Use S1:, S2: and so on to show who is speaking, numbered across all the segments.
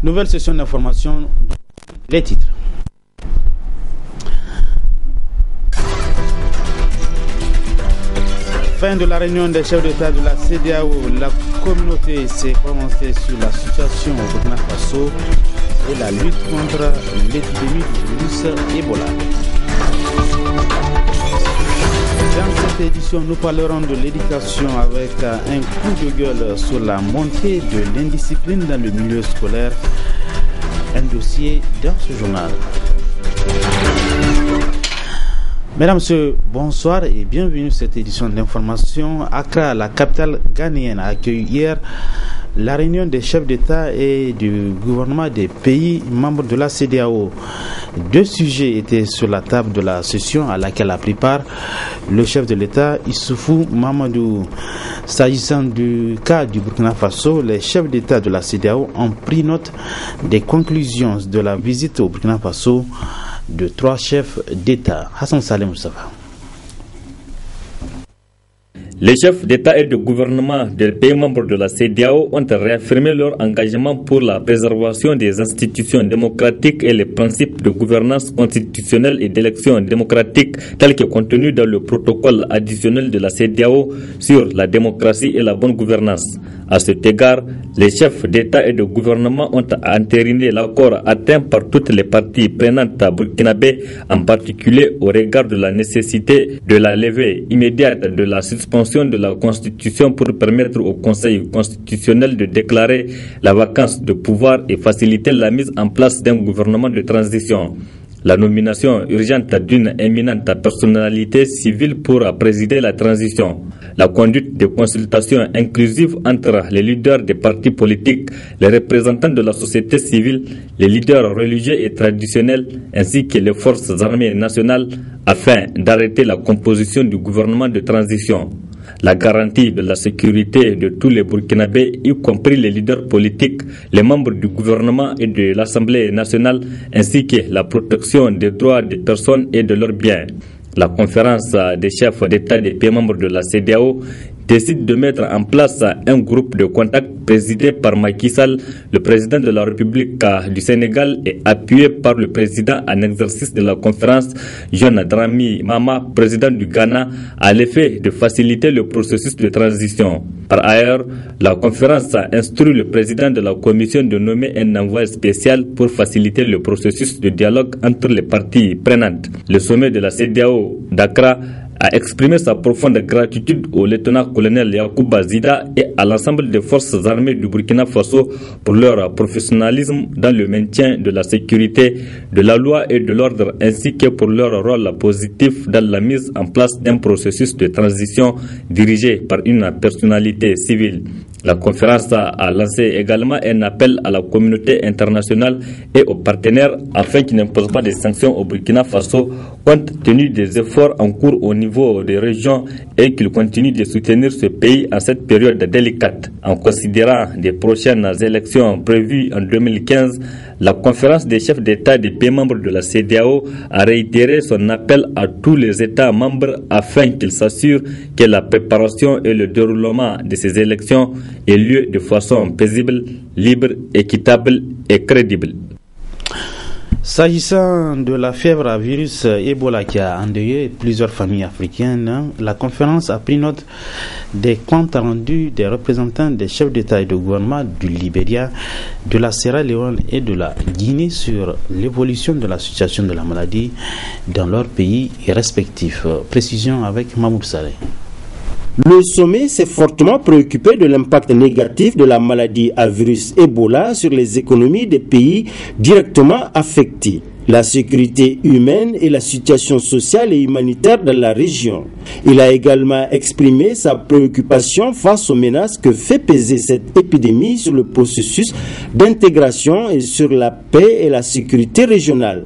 S1: Nouvelle session d'information, les titres. Fin de la réunion des chefs d'État de la CEDEAO, la communauté s'est prononcée sur la situation au Burkina Faso et la lutte contre l'épidémie du virus Ebola. Dans cette édition, nous parlerons de l'éducation avec un coup de gueule sur la montée de l'indiscipline dans le milieu scolaire. Un dossier dans ce journal. Mesdames, Messieurs, bonsoir et bienvenue à cette édition d'information. Accra, la capitale ghanéenne, a accueilli hier la réunion des chefs d'État et du gouvernement des pays membres de la CEDEAO. Deux sujets étaient sur la table de la session à laquelle a pris part le chef de l'État, Issoufou Mamadou. S'agissant du cas du Burkina Faso, les chefs d'État de la CEDEAO ont pris note des conclusions de la visite au Burkina Faso de trois chefs d'État. Hassan Saleh Moussafa.
S2: Les chefs d'État et de gouvernement des pays membres de la CEDEAO ont réaffirmé leur engagement pour la préservation des institutions démocratiques et les principes de gouvernance constitutionnelle et d'élection démocratique tels que contenus dans le protocole additionnel de la CEDEAO sur la démocratie et la bonne gouvernance. À cet égard, les chefs d'État et de gouvernement ont entériné l'accord atteint par toutes les parties prenantes burkinabées, en particulier au regard de la nécessité de la levée immédiate de la suspension de la Constitution pour permettre au Conseil constitutionnel de déclarer la vacance de pouvoir et faciliter la mise en place d'un gouvernement de transition. La nomination urgente d'une éminente personnalité civile pour présider la transition. La conduite des consultations inclusives entre les leaders des partis politiques, les représentants de la société civile, les leaders religieux et traditionnels, ainsi que les forces armées nationales, afin d'arrêter la composition du gouvernement de transition. La garantie de la sécurité de tous les Burkinabés, y compris les leaders politiques, les membres du gouvernement et de l'Assemblée nationale, ainsi que la protection des droits des personnes et de leurs biens. La conférence des chefs d'État des pays membres de la CEDEAO décide de mettre en place un groupe de contact présidé par Macky Sall, le président de la République du Sénégal, et appuyé par le président en exercice de la conférence, John Dramani Mahama, président du Ghana, à l'effet de faciliter le processus de transition. Par ailleurs, la conférence instruit le président de la commission de nommer un envoyé spécial pour faciliter le processus de dialogue entre les parties prenantes. Le sommet de la CEDEAO d'Accra a exprimé sa profonde gratitude au lieutenant-colonel Yacouba Zida et à l'ensemble des forces armées du Burkina Faso pour leur professionnalisme dans le maintien de la sécurité, de la loi et de l'ordre, ainsi que pour leur rôle positif dans la mise en place d'un processus de transition dirigé par une personnalité civile. La conférence a lancé également un appel à la communauté internationale et aux partenaires afin qu'ils n'imposent pas des sanctions au Burkina Faso compte tenu des efforts en cours au niveau des régions et qu'ils continuent de soutenir ce pays en cette période délicate. En considérant des prochaines élections prévues en 2015, la conférence des chefs d'État des pays membres de la CEDEAO a réitéré son appel à tous les États membres afin qu'ils s'assurent que la préparation et le déroulement de ces élections ait lieu de façon paisible, libre, équitable et crédible.
S1: S'agissant de la fièvre à virus Ebola qui a endeuillé plusieurs familles africaines, la conférence a pris note des comptes rendus des représentants des chefs d'État et de gouvernement du Libéria, de la Sierra Leone et de la Guinée sur l'évolution de la situation de la maladie dans leurs pays respectifs. Précision avec Mahmoud Saleh.
S3: Le sommet s'est fortement préoccupé de l'impact négatif de la maladie à virus Ebola sur les économies des pays directement affectés, la sécurité humaine et la situation sociale et humanitaire dans la région. Il a également exprimé sa préoccupation face aux menaces que fait peser cette épidémie sur le processus d'intégration et sur la paix et la sécurité régionale.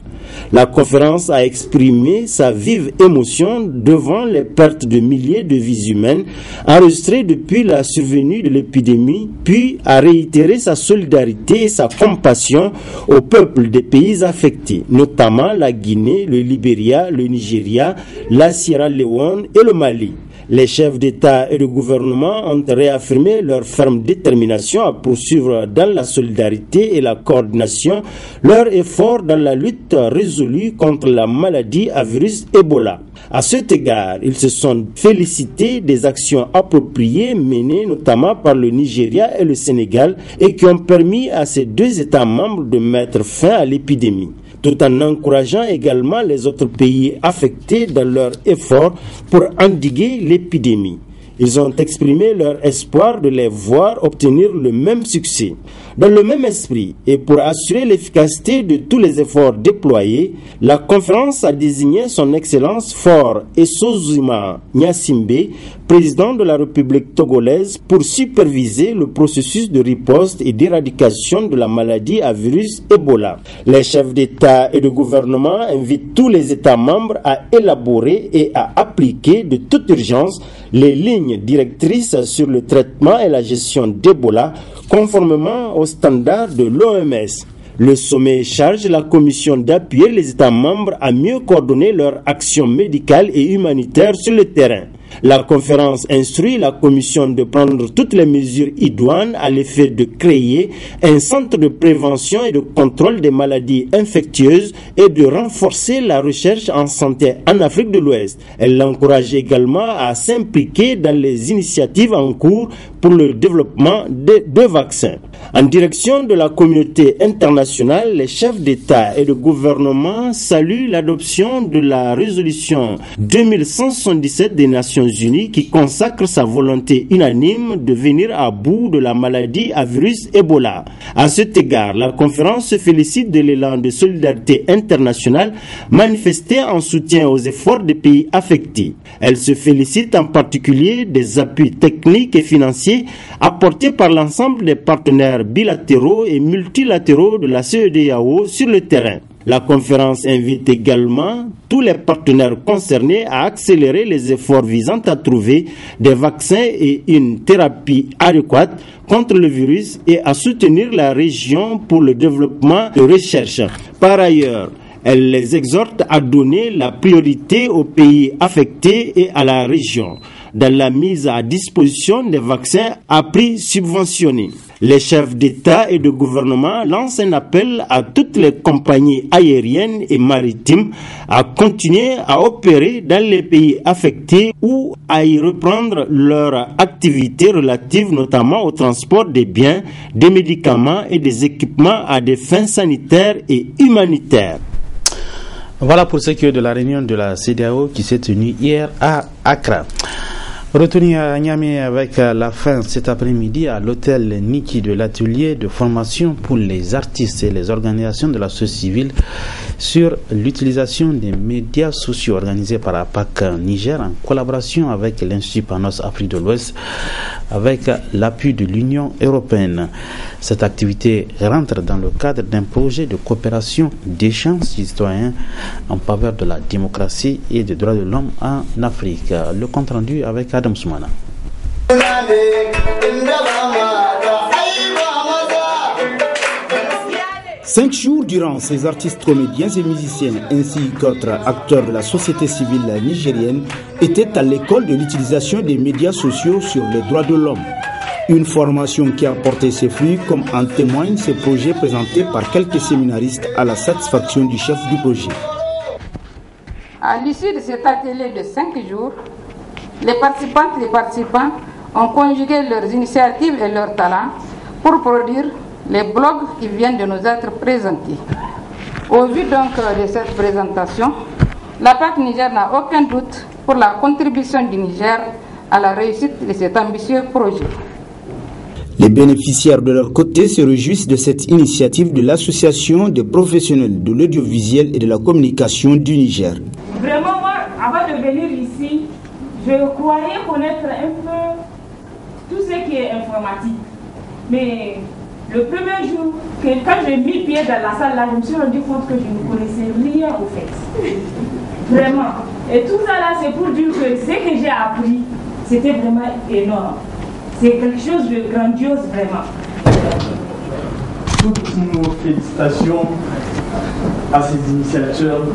S3: La conférence a exprimé sa vive émotion devant les pertes de milliers de vies humaines enregistrées depuis la survenue de l'épidémie, puis a réitéré sa solidarité et sa compassion au peuple des pays affectés, notamment la Guinée, le Libéria, le Nigeria, la Sierra Leone et le Mali. Les chefs d'État et de gouvernement ont réaffirmé leur ferme détermination à poursuivre dans la solidarité et la coordination leurs efforts dans la lutte résolue contre la maladie à virus Ebola. À cet égard, ils se sont félicités des actions appropriées menées notamment par le Nigeria et le Sénégal et qui ont permis à ces deux États membres de mettre fin à l'épidémie, tout en encourageant également les autres pays affectés dans leurs efforts pour endiguer l'épidémie. Ils ont exprimé leur espoir de les voir obtenir le même succès. Dans le même esprit et pour assurer l'efficacité de tous les efforts déployés, la conférence a désigné son Excellence Faure Essozima Gnassingbé, président de la République togolaise, pour superviser le processus de riposte et d'éradication de la maladie à virus Ebola. Les chefs d'État et de gouvernement invitent tous les États membres à élaborer et à appliquer de toute urgence les lignes directrices sur le traitement et la gestion d'Ebola, conformément aux standards de l'OMS. Le sommet charge la Commission d'appuyer les États membres à mieux coordonner leur action médicale et humanitaire sur le terrain. La conférence instruit la Commission de prendre toutes les mesures idoines à l'effet de créer un centre de prévention et de contrôle des maladies infectieuses et de renforcer la recherche en santé en Afrique de l'Ouest. Elle l'encourage également à s'impliquer dans les initiatives en cours pour le développement de vaccins. En direction de la communauté internationale, les chefs d'État et de gouvernement saluent l'adoption de la résolution 2177 des Nations Unies qui consacre sa volonté unanime de venir à bout de la maladie à virus Ebola. À cet égard, la conférence se félicite de l'élan de solidarité internationale manifesté en soutien aux efforts des pays affectés. Elle se félicite en particulier des appuis techniques et financiers apportés par l'ensemble des partenaires bilatéraux et multilatéraux de la CEDEAO sur le terrain. La conférence invite également tous les partenaires concernés à accélérer les efforts visant à trouver des vaccins et une thérapie adéquate contre le virus et à soutenir la région pour le développement de recherche. Par ailleurs, elle les exhorte à donner la priorité aux pays affectés et à la région dans la mise à disposition des vaccins à prix subventionnés. Les chefs d'État et de gouvernement lancent un appel à toutes les compagnies aériennes et maritimes à continuer à opérer dans les pays affectés ou à y reprendre leur activité relative notamment au transport des biens, des médicaments et des équipements à des fins sanitaires et humanitaires.
S1: Voilà pour ce qui est de la réunion de la CEDEAO qui s'est tenue hier à Accra. Retourné à Niamey avec la fin cet après-midi à l'hôtel Niki de l'atelier de formation pour les artistes et les organisations de la société civile sur l'utilisation des médias sociaux organisés par APAC Niger en collaboration avec l'Institut Panos Afrique de l'Ouest avec l'appui de l'Union européenne. Cette activité rentre dans le cadre d'un projet de coopération d'échanges citoyens en faveur de la démocratie et des droits de l'homme en Afrique. Le compte rendu avec Adam Soumana.
S4: 5 jours durant, ces artistes, comédiens et musiciens ainsi qu'autres acteurs de la société civile nigérienne étaient à l'école de l'utilisation des médias sociaux sur les droits de l'homme. Une formation qui a porté ses fruits, comme en témoignent ces projets présentés par quelques séminaristes à la satisfaction du chef du projet.
S5: À l'issue de cet atelier de 5 jours, les participantes et les participants ont conjugué leurs initiatives et leurs talents pour produire les blogs qui viennent de nous être présentés. Au vu donc de cette présentation, l'APAC Niger n'a aucun doute pour la contribution du Niger à la réussite de cet ambitieux projet.
S4: Les bénéficiaires de leur côté se réjouissent de cette initiative de l'Association des professionnels de l'audiovisuel et de la communication du Niger.
S6: Vraiment, moi, avant de venir ici, je croyais connaître un peu tout ce qui est informatique. Mais le premier jour, quand j'ai mis pied dans la salle là, je me suis rendu compte que je ne connaissais rien au fait. Vraiment. Et tout ça là, c'est pour dire que ce que j'ai appris, c'était vraiment énorme. C'est quelque chose de grandiose, vraiment.
S7: Toutes nos félicitations à ces initiateurs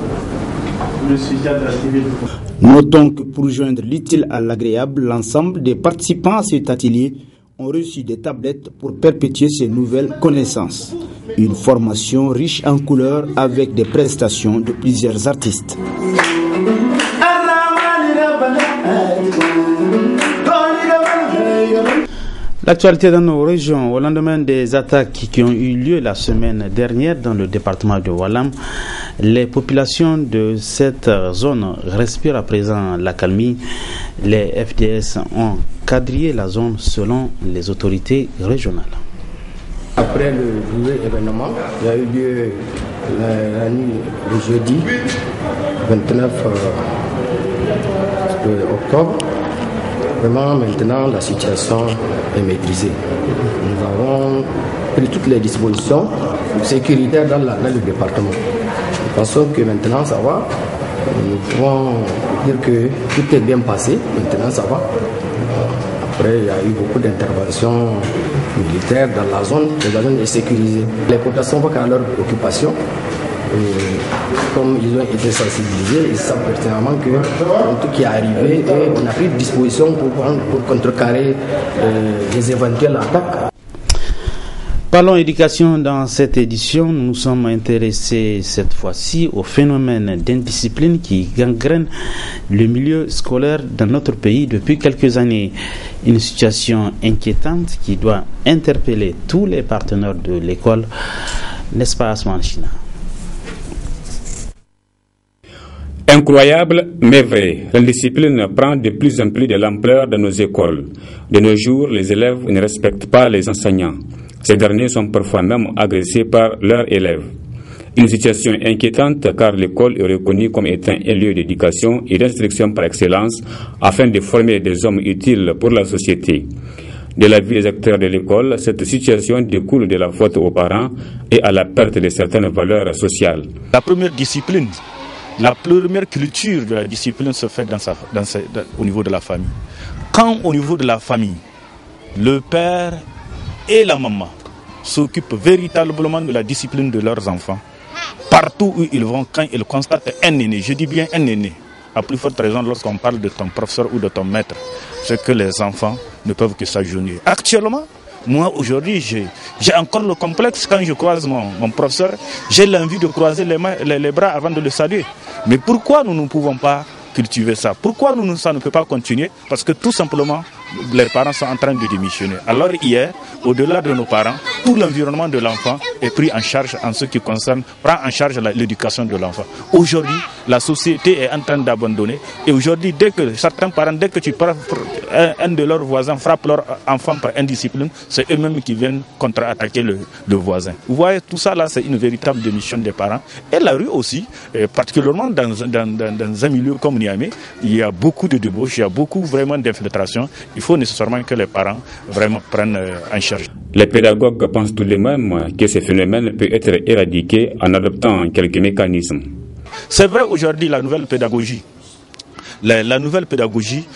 S1: le sujet de la civile.
S4: Notons que pour joindre l'utile à l'agréable, l'ensemble des participants à cet atelier ont reçu des tablettes pour perpétuer ces nouvelles connaissances. Une formation riche en couleurs avec des prestations de plusieurs artistes.
S1: L'actualité dans nos régions, au lendemain des attaques qui ont eu lieu la semaine dernière dans le département de Walam, les populations de cette zone respirent à présent l'accalmie. Les FDS ont quadrillé la zone selon les autorités régionales.
S7: Après le dernier événement, il y a eu lieu la nuit de jeudi 29 octobre. Vraiment, maintenant, la situation est maîtrisée. Nous avons pris toutes les dispositions sécuritaires dans le département. De façon que maintenant, ça va. Nous pouvons dire que tout est bien passé. Maintenant, ça va. Après, il y a eu beaucoup d'interventions militaires dans la zone. La zone est sécurisée. Les populations vont à leur occupation. Et comme ils ont été sensibilisés, ils savent pertinemment que tout qui est arrivé, et on a pris des dispositions pour contrecarrer les éventuelles attaques.
S1: Parlons éducation dans cette édition. Nous nous sommes intéressés cette fois-ci au phénomène d'indiscipline qui gangrène le milieu scolaire dans notre pays depuis quelques années. Une situation inquiétante qui doit interpeller tous les partenaires de l'école, n'est-ce pas, Asman China?
S8: Incroyable mais vrai, l'indiscipline prend de plus en plus de l'ampleur dans nos écoles. De nos jours, les élèves ne respectent pas les enseignants. Ces derniers sont parfois même agressés par leurs élèves. Une situation inquiétante car l'école est reconnue comme étant un lieu d'éducation et d'instruction par excellence afin de former des hommes utiles pour la société. De l'avis des acteurs de l'école, cette situation découle de la faute aux parents et à la perte de certaines valeurs sociales.
S9: La première discipline, la première culture de la discipline se fait au niveau de la famille. Quand au niveau de la famille, le père et la maman s'occupent véritablement de la discipline de leurs enfants, partout où ils vont, quand ils constatent un aîné, je dis bien un aîné, à plus forte raison lorsqu'on parle de ton professeur ou de ton maître, c'est que les enfants ne peuvent que s'agenouiller. Actuellement, moi aujourd'hui, j'ai encore le complexe quand je croise mon professeur, j'ai l'envie de croiser les bras avant de le saluer. Mais pourquoi nous ne pouvons pas cultiver ça? Pourquoi ça ne peut pas continuer? Parce que tout simplement, les parents sont en train de démissionner. Alors hier, au-delà de nos parents, tout l'environnement de l'enfant est pris en charge en ce qui concerne, prend en charge l'éducation de l'enfant. Aujourd'hui, la société est en train d'abandonner. Et aujourd'hui, dès que certains parents, dès que un de leurs voisins frappe leur enfant par indiscipline, c'est eux-mêmes qui viennent contre-attaquer le voisin. Vous voyez, tout ça là, c'est une véritable démission des parents. Et la rue aussi, particulièrement dans un milieu comme Niamey, il y a beaucoup de débauches, il y a beaucoup vraiment d'infiltration. Il faut nécessairement que les parents vraiment prennent en charge.
S8: Les pédagogues pensent tout de même que ce phénomène peut être éradiqué en adoptant quelques mécanismes.
S9: C'est vrai aujourd'hui la nouvelle pédagogie. La nouvelle pédagogie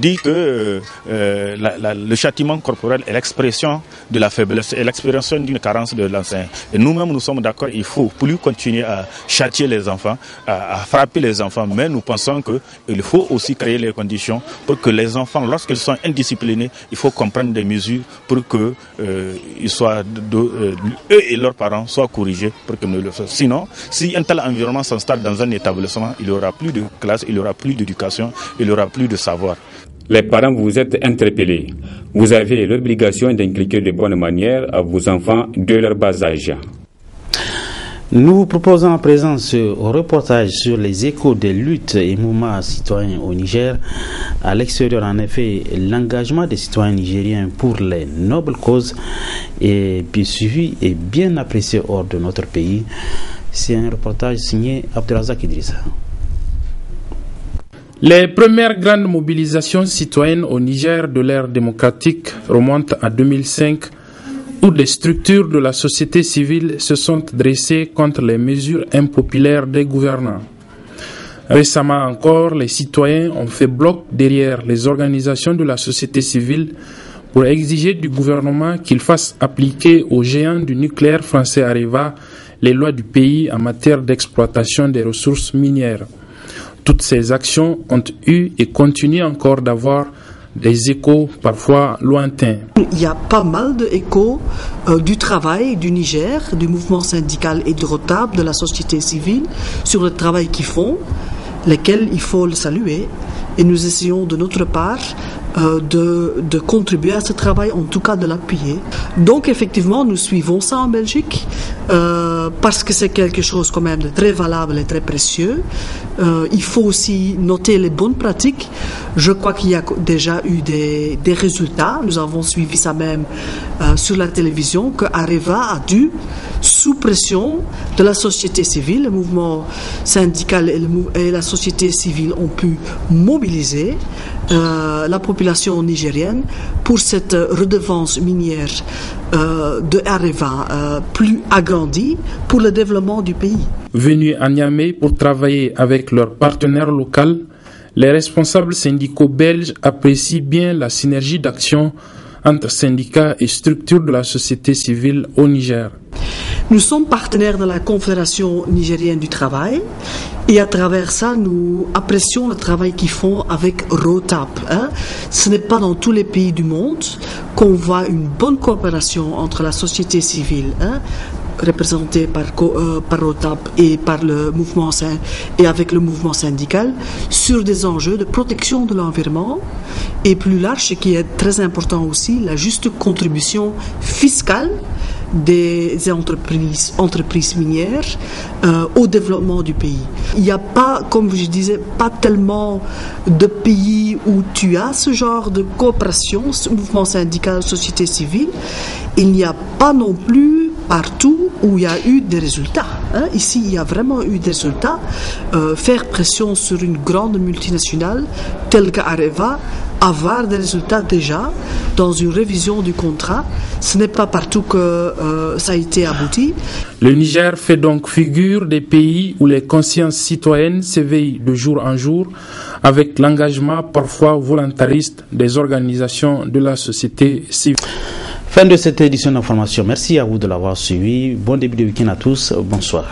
S9: dit que le châtiment corporel est l'expression de la faiblesse et l'expression d'une carence de l'enseignant. Et nous-mêmes, nous sommes d'accord, il faut plus continuer à châtier les enfants, à frapper les enfants, mais nous pensons qu'il faut aussi créer les conditions pour que les enfants, lorsqu'ils sont indisciplinés, il faut comprendre des mesures pour que eux et leurs parents soient corrigés pour que nous le fassions. Sinon, si un tel environnement s'installe dans un établissement, il n'y aura plus de classe, il n'y aura plus d'éducation, il n'y aura plus de savoir.
S8: Les parents, vous êtes interpellés. Vous avez l'obligation d'inculquer de bonnes manières à vos enfants de leur bas âge.
S1: Nous vous proposons à présent ce reportage sur les échos des luttes et mouvements citoyens au Niger. À l'extérieur, en effet, l'engagement des citoyens nigériens pour les nobles causes est bien suivi et bien apprécié hors de notre pays. C'est un reportage signé Abdelrazak Idrissa.
S10: Les premières grandes mobilisations citoyennes au Niger de l'ère démocratique remontent à 2005, où des structures de la société civile se sont dressées contre les mesures impopulaires des gouvernants. Récemment encore, les citoyens ont fait bloc derrière les organisations de la société civile pour exiger du gouvernement qu'il fasse appliquer aux géants du nucléaire français Areva les lois du pays en matière d'exploitation des ressources minières. Toutes ces actions ont eu et continuent encore d'avoir des échos parfois lointains.
S11: Il y a pas mal d'échos du travail du Niger, du mouvement syndical et de Rotab, de la société civile, sur le travail qu'ils font, lesquels il faut le saluer. Et nous essayons de notre part de contribuer à ce travail, en tout cas de l'appuyer. Donc effectivement, nous suivons ça en Belgique parce que c'est quelque chose quand même de très valable et très précieux. Il faut aussi noter les bonnes pratiques. Je crois qu'il y a déjà eu des résultats. Nous avons suivi ça même sur la télévision, que Areva a dû, sous pression de la société civile, le mouvement syndical et la société civile ont pu mobiliser la population nigérienne pour cette redevance minière de Areva plus agrandie pour le développement du pays.
S10: Venus à Niamey pour travailler avec leurs partenaires locaux, les responsables syndicaux belges apprécient bien la synergie d'action entre syndicats et structures de la société civile au Niger.
S11: Nous sommes partenaires de la Confédération nigérienne du travail et à travers ça, nous apprécions le travail qu'ils font avec Rotab. Ce n'est pas dans tous les pays du monde qu'on voit une bonne coopération entre la société civile, représentée par Rotab et par le mouvement et avec le mouvement syndical sur des enjeux de protection de l'environnement et plus large, ce qui est très important aussi, la juste contribution fiscale des entreprises minières au développement du pays. Il n'y a pas, comme je disais, pas tellement de pays où tu as ce genre de coopération, ce mouvement syndical, société civile. Il n'y a pas non plus partout où il y a eu des résultats. Ici, il y a vraiment eu des résultats. Faire pression sur une grande multinationale telle qu'Areva, avoir des résultats déjà dans une révision du contrat, ce n'est pas partout que ça a été abouti.
S10: Le Niger fait donc figure des pays où les consciences citoyennes s'éveillent de jour en jour avec l'engagement parfois volontariste des organisations de la société civile.
S1: Fin de cette édition d'information. Merci à vous de l'avoir suivi. Bon début de week-end à tous. Bonsoir.